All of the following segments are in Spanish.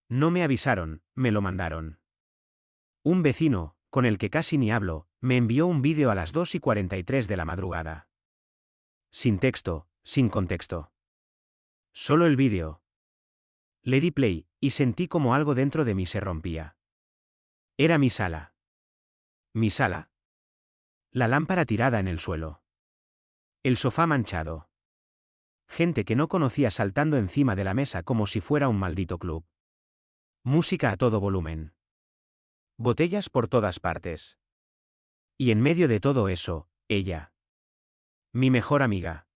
No me avisaron, me lo mandaron. Un vecino, con el que casi ni hablo, me envió un vídeo a las 2:43 de la madrugada. Sin texto, sin contexto. Solo el vídeo. Le di play, y sentí como algo dentro de mí se rompía. Era mi sala. Mi sala. La lámpara tirada en el suelo. El sofá manchado. Gente que no conocía saltando encima de la mesa como si fuera un maldito club. Música a todo volumen. Botellas por todas partes. Y en medio de todo eso, ella. Mi mejor amiga.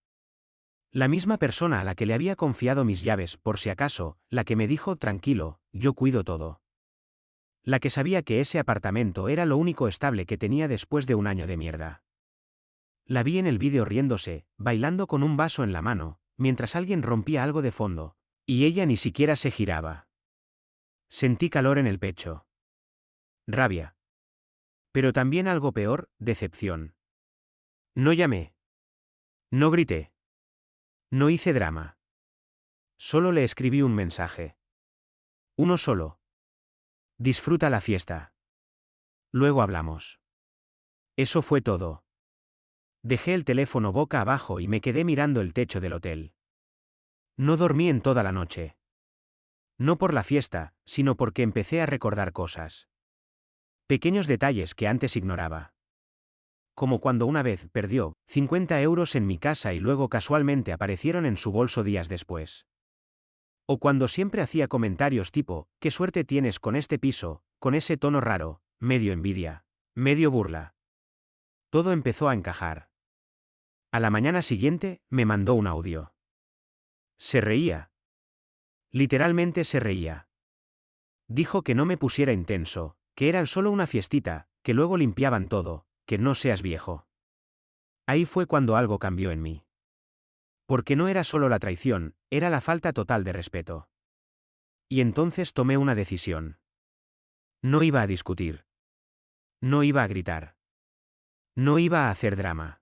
La misma persona a la que le había confiado mis llaves por si acaso, la que me dijo tranquilo, yo cuido todo. La que sabía que ese apartamento era lo único estable que tenía después de un año de mierda. La vi en el vídeo riéndose, bailando con un vaso en la mano, mientras alguien rompía algo de fondo, y ella ni siquiera se giraba. Sentí calor en el pecho. Rabia. Pero también algo peor, decepción. No llamé. No grité. No hice drama. Solo le escribí un mensaje. Uno solo. Disfruta la fiesta. Luego hablamos. Eso fue todo. Dejé el teléfono boca abajo y me quedé mirando el techo del hotel. No dormí en toda la noche. No por la fiesta, sino porque empecé a recordar cosas. Pequeños detalles que antes ignoraba. Como cuando una vez perdió 50 euros en mi casa y luego casualmente aparecieron en su bolso días después. O cuando siempre hacía comentarios tipo, ¿qué suerte tienes con este piso?, con ese tono raro, medio envidia, medio burla. Todo empezó a encajar. A la mañana siguiente, me mandó un audio. Se reía. Literalmente se reía. Dijo que no me pusiera intenso, que eran solo una fiestita, que luego limpiaban todo, que no seas viejo. Ahí fue cuando algo cambió en mí. Porque no era solo la traición, era la falta total de respeto. Y entonces tomé una decisión. No iba a discutir. No iba a gritar. No iba a hacer drama.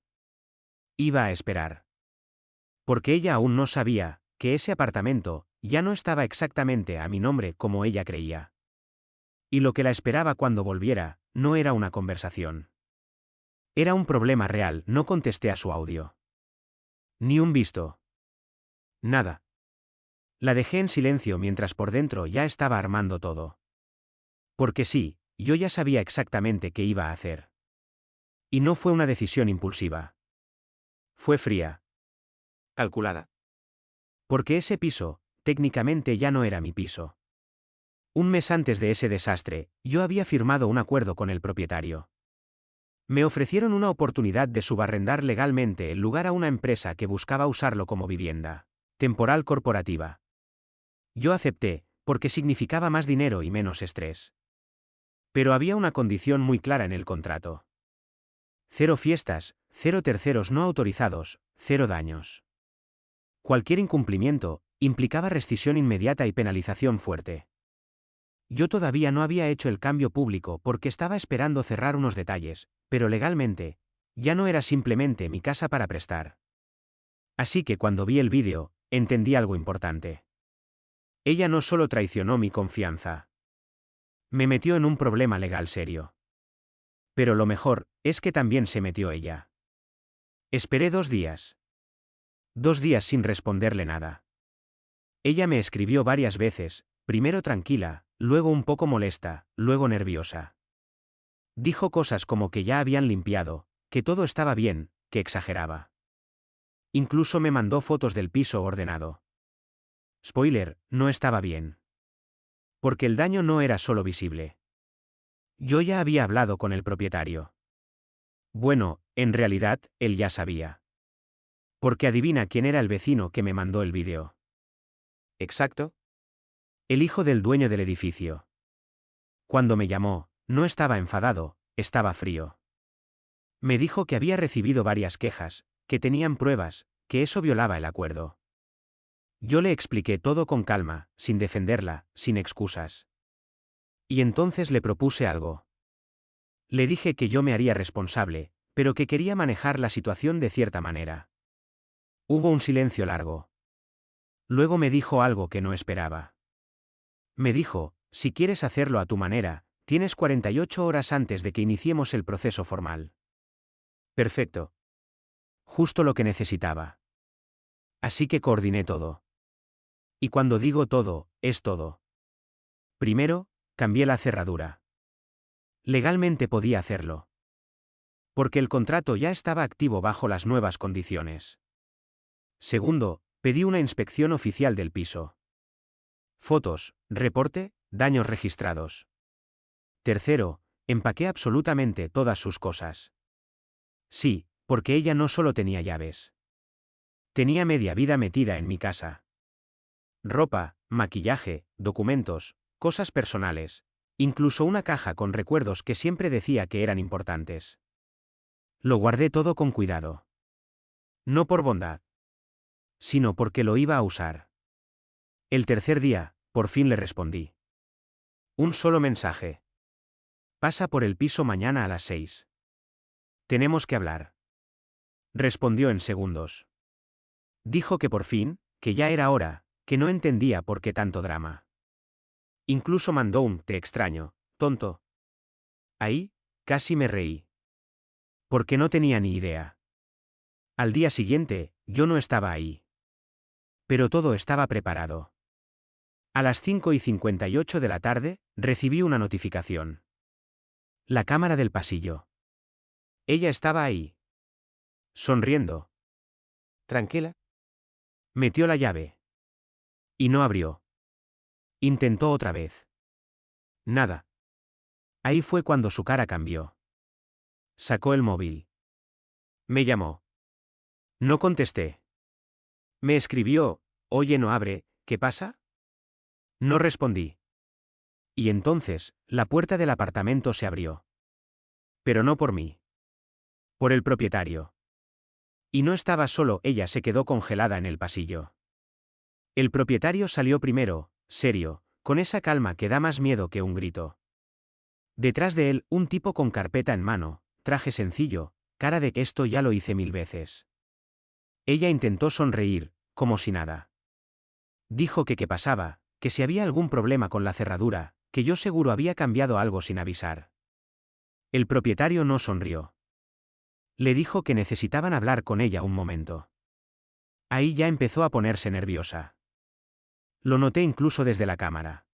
Iba a esperar. Porque ella aún no sabía que ese apartamento ya no estaba exactamente a mi nombre como ella creía. Y lo que la esperaba cuando volviera no era una conversación. Era un problema real. No contesté a su audio. Ni un visto. Nada. La dejé en silencio mientras por dentro ya estaba armando todo. Porque sí, yo ya sabía exactamente qué iba a hacer. Y no fue una decisión impulsiva. Fue fría. Calculada. Porque ese piso, técnicamente ya no era mi piso. Un mes antes de ese desastre, yo había firmado un acuerdo con el propietario. Me ofrecieron una oportunidad de subarrendar legalmente el lugar a una empresa que buscaba usarlo como vivienda temporal corporativa. Yo acepté, porque significaba más dinero y menos estrés. Pero había una condición muy clara en el contrato. 0 fiestas, 0 terceros no autorizados, 0 daños. Cualquier incumplimiento implicaba rescisión inmediata y penalización fuerte. Yo todavía no había hecho el cambio público porque estaba esperando cerrar unos detalles, pero legalmente, ya no era simplemente mi casa para prestar. Así que cuando vi el vídeo, entendí algo importante. Ella no solo traicionó mi confianza. Me metió en un problema legal serio. Pero lo mejor es que también se metió ella. Esperé 2 días. 2 días sin responderle nada. Ella me escribió varias veces, primero tranquila, luego un poco molesta, luego nerviosa. Dijo cosas como que ya habían limpiado, que todo estaba bien, que exageraba. Incluso me mandó fotos del piso ordenado. Spoiler, no estaba bien. Porque el daño no era solo visible. Yo ya había hablado con el propietario. Bueno, en realidad, él ya sabía. Porque adivina quién era el vecino que me mandó el vídeo. ¿Exacto? El hijo del dueño del edificio. Cuando me llamó, no estaba enfadado, estaba frío. Me dijo que había recibido varias quejas, que tenían pruebas, que eso violaba el acuerdo. Yo le expliqué todo con calma, sin defenderla, sin excusas. Y entonces le propuse algo. Le dije que yo me haría responsable, pero que quería manejar la situación de cierta manera. Hubo un silencio largo. Luego me dijo algo que no esperaba. Me dijo, si quieres hacerlo a tu manera, tienes 48 horas antes de que iniciemos el proceso formal. Perfecto. Justo lo que necesitaba. Así que coordiné todo. Y cuando digo todo, es todo. Primero, cambié la cerradura. Legalmente podía hacerlo. Porque el contrato ya estaba activo bajo las nuevas condiciones. Segundo, pedí una inspección oficial del piso. Fotos, reporte, daños registrados. Tercero, empaqué absolutamente todas sus cosas. Sí, porque ella no solo tenía llaves. Tenía media vida metida en mi casa. Ropa, maquillaje, documentos, cosas personales, incluso una caja con recuerdos que siempre decía que eran importantes. Lo guardé todo con cuidado. No por bondad, sino porque lo iba a usar. El tercer día, por fin le respondí. Un solo mensaje. Pasa por el piso mañana a las 6. Tenemos que hablar. Respondió en segundos. Dijo que por fin, que ya era hora, que no entendía por qué tanto drama. Incluso mandó un "te extraño, tonto". Ahí, casi me reí. Porque no tenía ni idea. Al día siguiente, yo no estaba ahí. Pero todo estaba preparado. A las 5:58 de la tarde, recibí una notificación. La cámara del pasillo. Ella estaba ahí. Sonriendo. Tranquila. Metió la llave. Y no abrió. Intentó otra vez. Nada. Ahí fue cuando su cara cambió. Sacó el móvil. Me llamó. No contesté. Me escribió, oye, no abre, ¿qué pasa? No respondí. Y entonces, la puerta del apartamento se abrió. Pero no por mí. Por el propietario. Y no estaba solo, ella se quedó congelada en el pasillo. El propietario salió primero, serio, con esa calma que da más miedo que un grito. Detrás de él, un tipo con carpeta en mano, traje sencillo, cara de que esto ya lo hice 1000 veces. Ella intentó sonreír, como si nada. Dijo que qué pasaba, que si había algún problema con la cerradura, que yo seguro había cambiado algo sin avisar. El propietario no sonrió. Le dijo que necesitaban hablar con ella un momento. Ahí ya empezó a ponerse nerviosa. Lo noté incluso desde la cámara.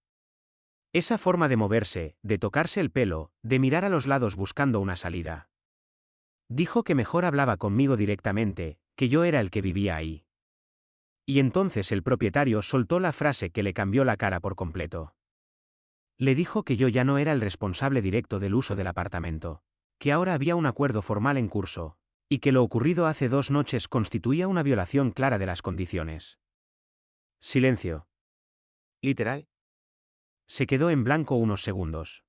Esa forma de moverse, de tocarse el pelo, de mirar a los lados buscando una salida. Dijo que mejor hablaba conmigo directamente, que yo era el que vivía ahí. Y entonces el propietario soltó la frase que le cambió la cara por completo. Le dijo que yo ya no era el responsable directo del uso del apartamento, que ahora había un acuerdo formal en curso, y que lo ocurrido hace 2 noches constituía una violación clara de las condiciones. Silencio. Literal. Se quedó en blanco unos segundos.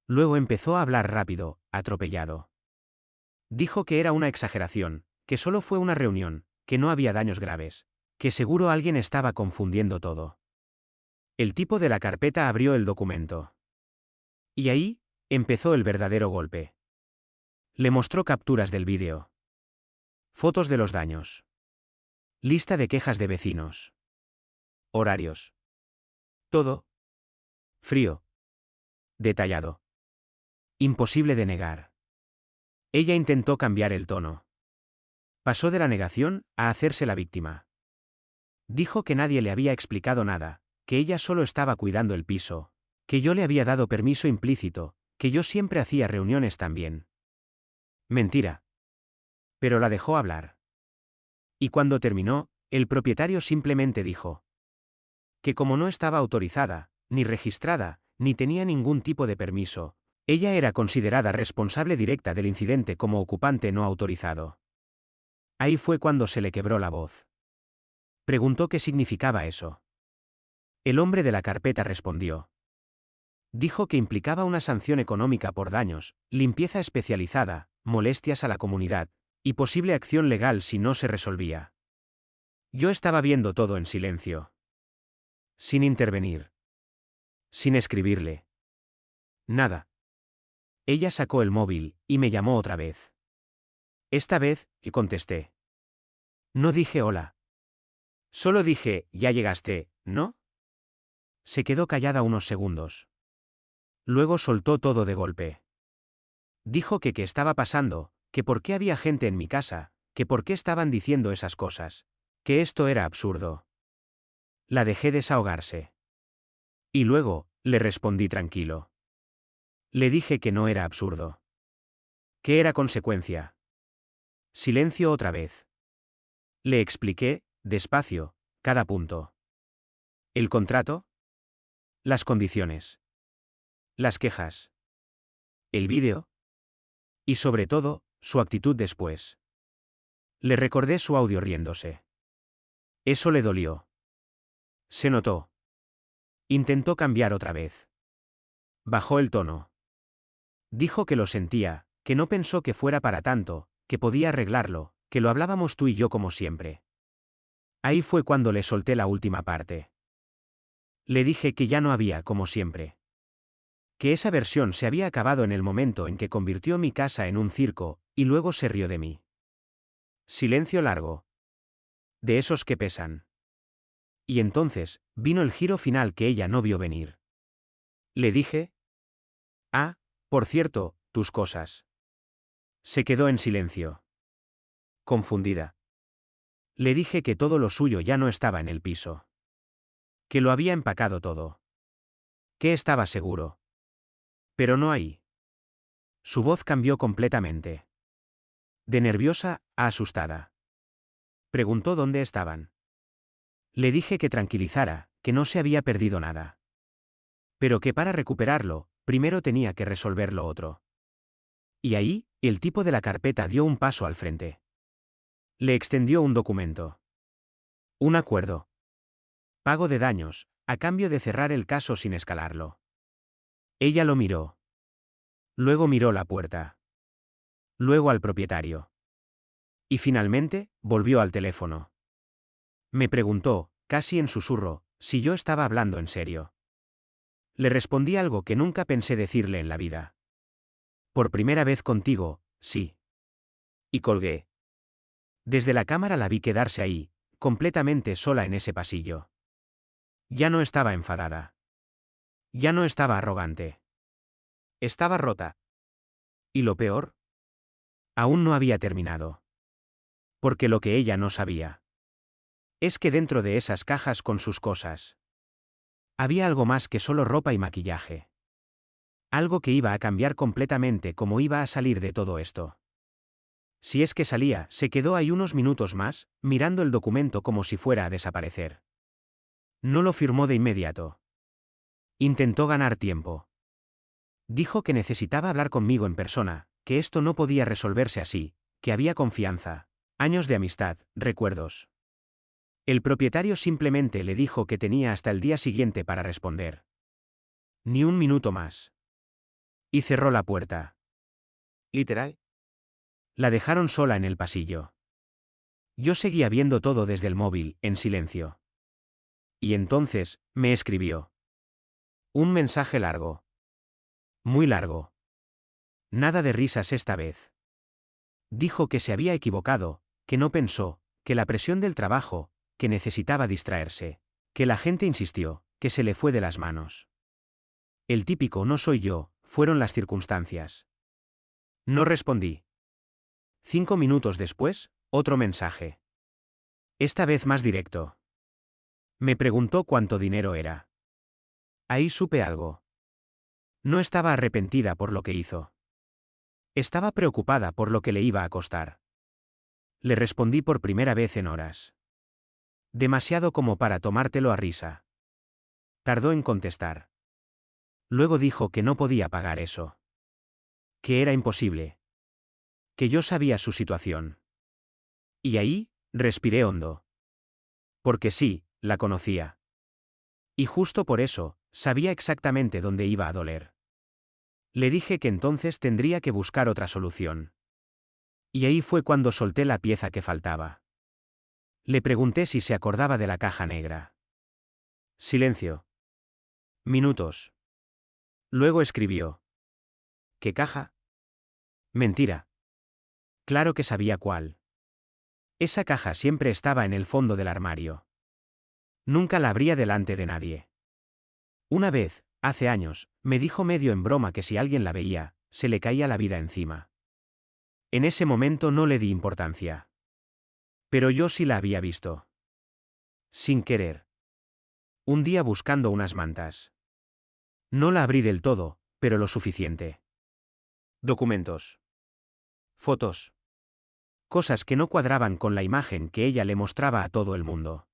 Luego empezó a hablar rápido, atropellado. Dijo que era una exageración, que solo fue una reunión, que no había daños graves, que seguro alguien estaba confundiendo todo. El tipo de la carpeta abrió el documento. Y ahí, empezó el verdadero golpe. Le mostró capturas del vídeo. Fotos de los daños. Lista de quejas de vecinos. Horarios. Todo. Frío. Detallado. Imposible de negar. Ella intentó cambiar el tono. Pasó de la negación a hacerse la víctima. Dijo que nadie le había explicado nada, que ella solo estaba cuidando el piso, que yo le había dado permiso implícito, que yo siempre hacía reuniones también. Mentira. Pero la dejó hablar. Y cuando terminó, el propietario simplemente dijo que como no estaba autorizada, ni registrada, ni tenía ningún tipo de permiso, ella era considerada responsable directa del incidente como ocupante no autorizado. Ahí fue cuando se le quebró la voz. Preguntó qué significaba eso. El hombre de la carpeta respondió. Dijo que implicaba una sanción económica por daños, limpieza especializada, molestias a la comunidad, y posible acción legal si no se resolvía. Yo estaba viendo todo en silencio. Sin intervenir. Sin escribirle. Nada. Ella sacó el móvil, y me llamó otra vez. Esta vez, y contesté. No dije hola. Solo dije, ya llegaste, ¿no? Se quedó callada unos segundos. Luego soltó todo de golpe. Dijo que qué estaba pasando, que por qué había gente en mi casa, que por qué estaban diciendo esas cosas, que esto era absurdo. La dejé desahogarse. Y luego, le respondí tranquilo. Le dije que no era absurdo. Que era consecuencia. Silencio otra vez. Le expliqué, despacio, cada punto. ¿El contrato? Las condiciones. Las quejas. El vídeo. Y sobre todo, su actitud después. Le recordé su audio riéndose. Eso le dolió. Se notó. Intentó cambiar otra vez. Bajó el tono. Dijo que lo sentía, que no pensó que fuera para tanto, que podía arreglarlo, que lo hablábamos tú y yo como siempre. Ahí fue cuando le solté la última parte. Le dije que ya no había como siempre. Que esa versión se había acabado en el momento en que convirtió mi casa en un circo, y luego se rió de mí. Silencio largo. De esos que pesan. Y entonces, vino el giro final que ella no vio venir. Le dije: ah, por cierto, tus cosas. Se quedó en silencio. Confundida. Le dije que todo lo suyo ya no estaba en el piso. Que lo había empacado todo. Que estaba seguro. Pero no ahí. Su voz cambió completamente. De nerviosa a asustada. Preguntó dónde estaban. Le dije que tranquilizara, que no se había perdido nada. Pero que para recuperarlo, primero tenía que resolver lo otro. Y ahí, el tipo de la carpeta dio un paso al frente. Le extendió un documento. Un acuerdo. Pago de daños, a cambio de cerrar el caso sin escalarlo. Ella lo miró. Luego miró la puerta. Luego al propietario. Y finalmente, volvió al teléfono. Me preguntó, casi en susurro, si yo estaba hablando en serio. Le respondí algo que nunca pensé decirle en la vida. Por primera vez contigo, sí. Y colgué. Desde la cámara la vi quedarse ahí, completamente sola en ese pasillo. Ya no estaba enfadada. Ya no estaba arrogante. Estaba rota. Y lo peor, aún no había terminado. Porque lo que ella no sabía es que dentro de esas cajas con sus cosas había algo más que solo ropa y maquillaje. Algo que iba a cambiar completamente cómo iba a salir de todo esto. Si es que salía, se quedó ahí unos minutos más, mirando el documento como si fuera a desaparecer. No lo firmó de inmediato. Intentó ganar tiempo. Dijo que necesitaba hablar conmigo en persona, que esto no podía resolverse así, que había confianza, años de amistad, recuerdos. El propietario simplemente le dijo que tenía hasta el día siguiente para responder. Ni un minuto más. Y cerró la puerta. Literal. La dejaron sola en el pasillo. Yo seguía viendo todo desde el móvil, en silencio. Y entonces, me escribió. Un mensaje largo. Muy largo. Nada de risas esta vez. Dijo que se había equivocado, que no pensó, que la presión del trabajo, que necesitaba distraerse, que la gente insistió, que se le fue de las manos. El típico no soy yo, fueron las circunstancias. No respondí. 5 minutos después, otro mensaje. Esta vez más directo. Me preguntó cuánto dinero era. Ahí supe algo. No estaba arrepentida por lo que hizo. Estaba preocupada por lo que le iba a costar. Le respondí por primera vez en horas. Demasiado como para tomártelo a risa. Tardó en contestar. Luego dijo que no podía pagar eso. Que era imposible. Que yo sabía su situación. Y ahí, respiré hondo. Porque sí, la conocía. Y justo por eso, sabía exactamente dónde iba a doler. Le dije que entonces tendría que buscar otra solución. Y ahí fue cuando solté la pieza que faltaba. Le pregunté si se acordaba de la caja negra. Silencio. Minutos. Luego escribió. ¿Qué caja? Mentira. Claro que sabía cuál. Esa caja siempre estaba en el fondo del armario. Nunca la abría delante de nadie. Una vez, hace años, me dijo medio en broma que si alguien la veía, se le caía la vida encima. En ese momento no le di importancia. Pero yo sí la había visto. Sin querer. Un día buscando unas mantas. No la abrí del todo, pero lo suficiente. Documentos. Fotos. Cosas que no cuadraban con la imagen que ella le mostraba a todo el mundo.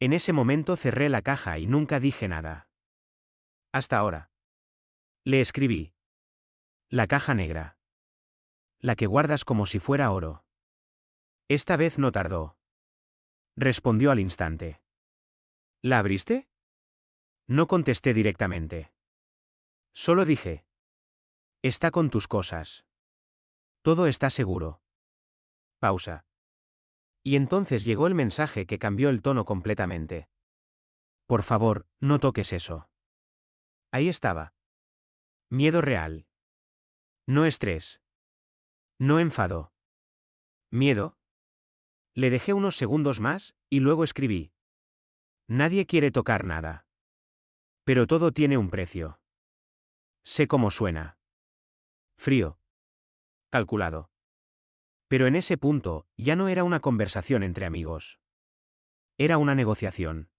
En ese momento cerré la caja y nunca dije nada. Hasta ahora. Le escribí. La caja negra. La que guardas como si fuera oro. Esta vez no tardó. Respondió al instante. ¿La abriste? No contesté directamente. Solo dije. Está con tus cosas. Todo está seguro. Pausa. Y entonces llegó el mensaje que cambió el tono completamente. Por favor, no toques eso. Ahí estaba. Miedo real. No estrés. No enfado. Miedo. Le dejé unos segundos más, y luego escribí. Nadie quiere tocar nada. Pero todo tiene un precio. Sé cómo suena. Frío. Calculado. Pero en ese punto, ya no era una conversación entre amigos. Era una negociación.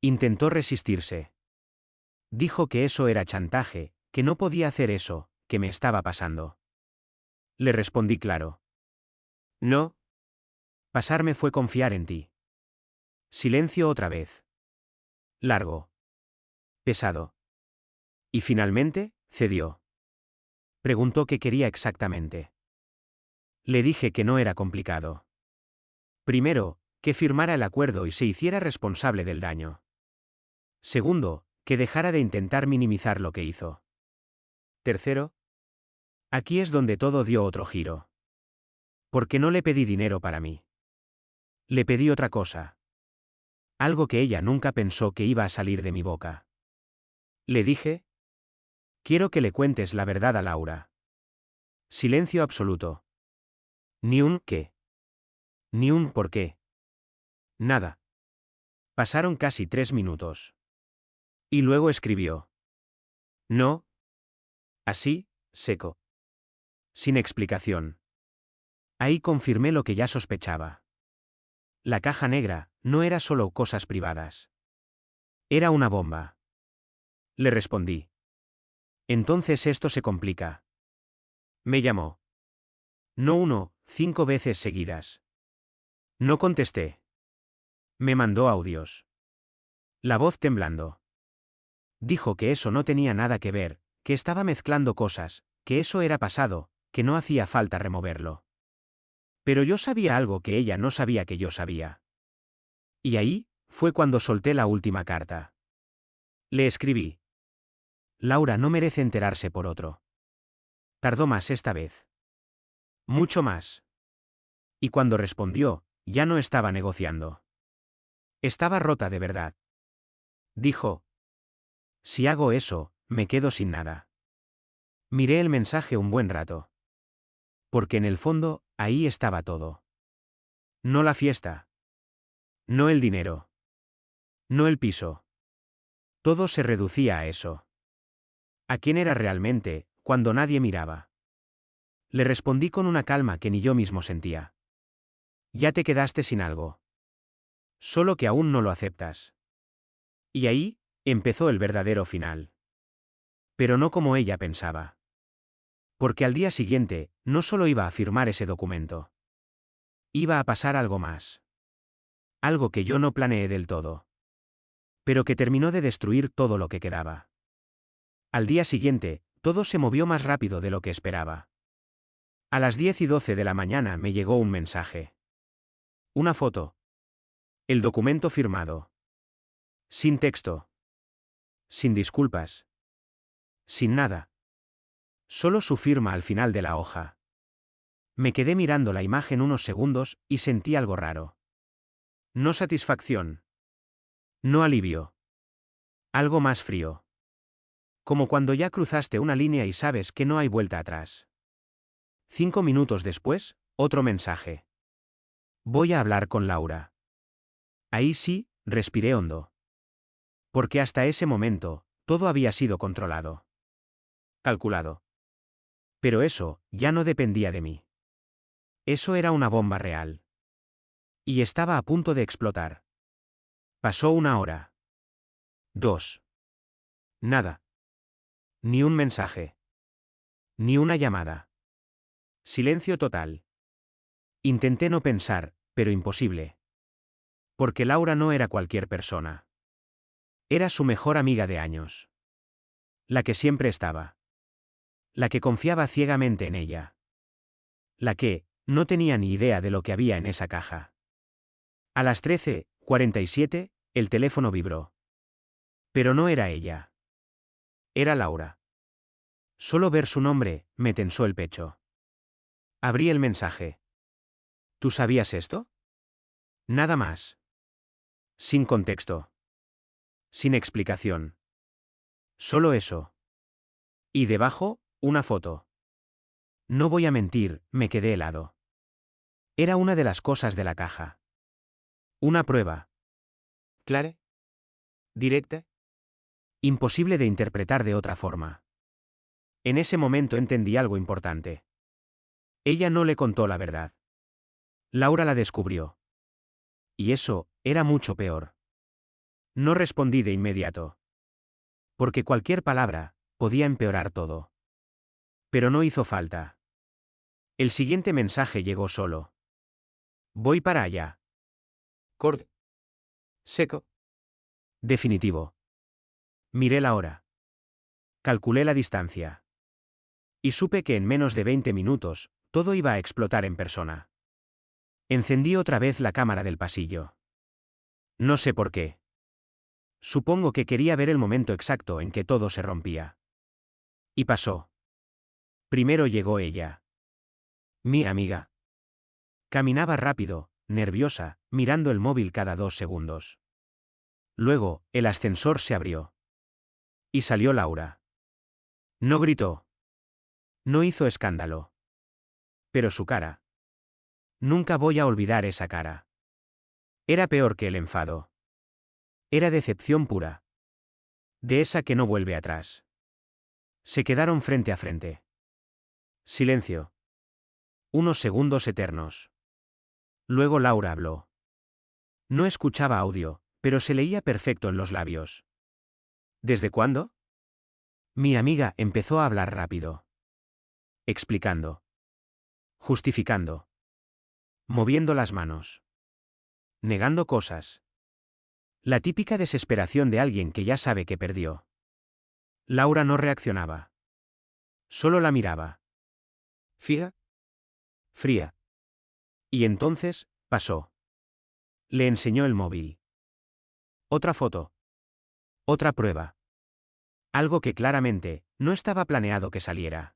Intentó resistirse. Dijo que eso era chantaje, que no podía hacer eso, que me estaba pasando. Le respondí claro. No. Pasarme fue confiar en ti. Silencio otra vez. Largo. Pesado. Y finalmente, cedió. Preguntó qué quería exactamente. Le dije que no era complicado. Primero, que firmara el acuerdo y se hiciera responsable del daño. Segundo, que dejara de intentar minimizar lo que hizo. Tercero, aquí es donde todo dio otro giro. Porque no le pedí dinero para mí. Le pedí otra cosa. Algo que ella nunca pensó que iba a salir de mi boca. Le dije, quiero que le cuentes la verdad a Laura. Silencio absoluto. Ni un qué. Ni un por qué. Nada. Pasaron casi 3 minutos. Y luego escribió. No. Así, seco. Sin explicación. Ahí confirmé lo que ya sospechaba. La caja negra no era solo cosas privadas. Era una bomba. Le respondí. Entonces esto se complica. Me llamó. No 1, 5 veces seguidas. No contesté. Me mandó audios. La voz temblando. Dijo que eso no tenía nada que ver, que estaba mezclando cosas, que eso era pasado, que no hacía falta removerlo. Pero yo sabía algo que ella no sabía que yo sabía. Y ahí, fue cuando solté la última carta. Le escribí. Laura no merece enterarse por otro. Tardó más esta vez. Mucho más. Y cuando respondió, ya no estaba negociando. Estaba rota de verdad. Dijo. Si hago eso, me quedo sin nada. Miré el mensaje un buen rato. Porque en el fondo, ahí estaba todo. No la fiesta. No el dinero. No el piso. Todo se reducía a eso. ¿A quién era realmente, cuando nadie miraba? Le respondí con una calma que ni yo mismo sentía. Ya te quedaste sin algo. Solo que aún no lo aceptas. Y ahí, empezó el verdadero final. Pero no como ella pensaba. Porque al día siguiente, no solo iba a firmar ese documento. Iba a pasar algo más. Algo que yo no planeé del todo. Pero que terminó de destruir todo lo que quedaba. Al día siguiente, todo se movió más rápido de lo que esperaba. A las 10:12 de la mañana me llegó un mensaje. Una foto. El documento firmado. Sin texto. Sin disculpas. Sin nada. Solo su firma al final de la hoja. Me quedé mirando la imagen unos segundos, y sentí algo raro. No satisfacción. No alivio. Algo más frío. Como cuando ya cruzaste una línea y sabes que no hay vuelta atrás. 5 minutos después, otro mensaje. Voy a hablar con Laura. Ahí sí, respiré hondo. Porque hasta ese momento, todo había sido controlado. Calculado. Pero eso, ya no dependía de mí. Eso era una bomba real. Y estaba a punto de explotar. Pasó 1 hora. 2. Nada. Ni un mensaje. Ni una llamada. Silencio total. Intenté no pensar, pero imposible. Porque Laura no era cualquier persona. Era su mejor amiga de años. La que siempre estaba. La que confiaba ciegamente en ella. La que no tenía ni idea de lo que había en esa caja. A las 13:47, el teléfono vibró. Pero no era ella. Era Laura. Solo ver su nombre me tensó el pecho. Abrí el mensaje. ¿Tú sabías esto? Nada más. Sin contexto. Sin explicación. Solo eso. Y debajo, una foto. No voy a mentir, me quedé helado. Era una de las cosas de la caja. Una prueba. ¿Clara? ¿Directa? Imposible de interpretar de otra forma. En ese momento entendí algo importante. Ella no le contó la verdad. Laura la descubrió. Y eso, era mucho peor. No respondí de inmediato. Porque cualquier palabra, podía empeorar todo. Pero no hizo falta. El siguiente mensaje llegó solo. Voy para allá. Corto. Seco. Definitivo. Miré la hora. Calculé la distancia. Y supe que en menos de 20 minutos, todo iba a explotar en persona. Encendí otra vez la cámara del pasillo. No sé por qué. Supongo que quería ver el momento exacto en que todo se rompía. Y pasó. Primero llegó ella. Mi amiga. Caminaba rápido, nerviosa, mirando el móvil cada 2 segundos. Luego, el ascensor se abrió. Y salió Laura. No gritó. No hizo escándalo. Pero su cara. Nunca voy a olvidar esa cara. Era peor que el enfado. Era decepción pura. De esa que no vuelve atrás. Se quedaron frente a frente. Silencio. Unos segundos eternos. Luego Laura habló. No escuchaba audio, pero se leía perfecto en los labios. ¿Desde cuándo? Mi amiga empezó a hablar rápido. Explicando. Justificando. Moviendo las manos. Negando cosas. La típica desesperación de alguien que ya sabe que perdió. Laura no reaccionaba. Solo la miraba. ¿Fría? Fría. Y entonces, pasó. Le enseñó el móvil. Otra foto. Otra prueba. Algo que claramente, no estaba planeado que saliera.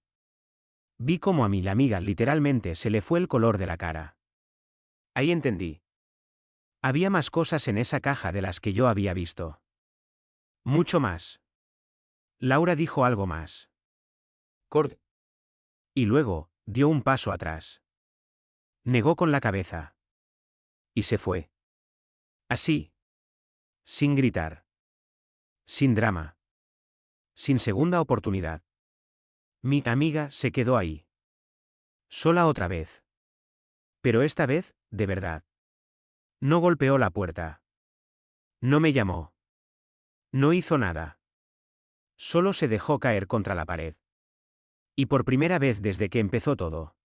Vi cómo a mi amiga literalmente se le fue el color de la cara. Ahí entendí. Había más cosas en esa caja de las que yo había visto. Mucho más. Laura dijo algo más. Cord. Y luego, dio un paso atrás. Negó con la cabeza. Y se fue. Así. Sin gritar. Sin drama. Sin segunda oportunidad. Mi amiga se quedó ahí. Sola otra vez. Pero esta vez, de verdad. No golpeó la puerta. No me llamó. No hizo nada. Solo se dejó caer contra la pared. Y por primera vez desde que empezó todo.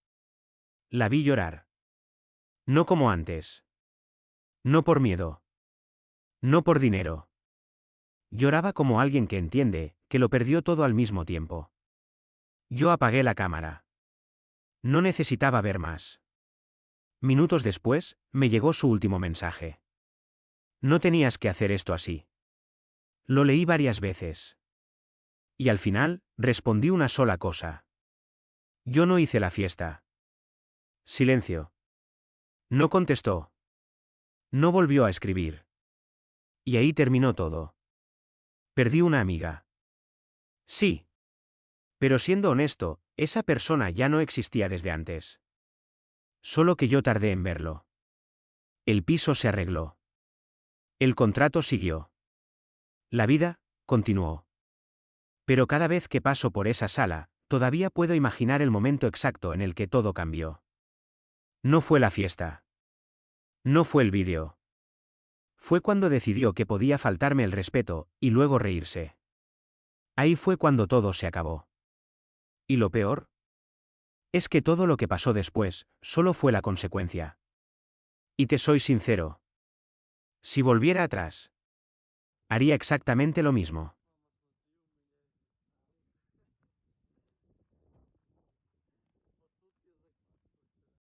La vi llorar. No como antes. No por miedo. No por dinero. Lloraba como alguien que entiende, que lo perdió todo al mismo tiempo. Yo apagué la cámara. No necesitaba ver más. Minutos después, me llegó su último mensaje. No tenías que hacer esto así. Lo leí varias veces. Y al final, respondí una sola cosa. Yo no hice la fiesta. Silencio. No contestó. No volvió a escribir. Y ahí terminó todo. Perdí una amiga. Sí. Pero siendo honesto, esa persona ya no existía desde antes. Solo que yo tardé en verlo. El piso se arregló. El contrato siguió. La vida, continuó. Pero cada vez que paso por esa sala, todavía puedo imaginar el momento exacto en el que todo cambió. No fue la fiesta. No fue el vídeo. Fue cuando decidió que podía faltarme el respeto, y luego reírse. Ahí fue cuando todo se acabó. ¿Y lo peor? Es que todo lo que pasó después, solo fue la consecuencia. Y te soy sincero. Si volviera atrás, haría exactamente lo mismo.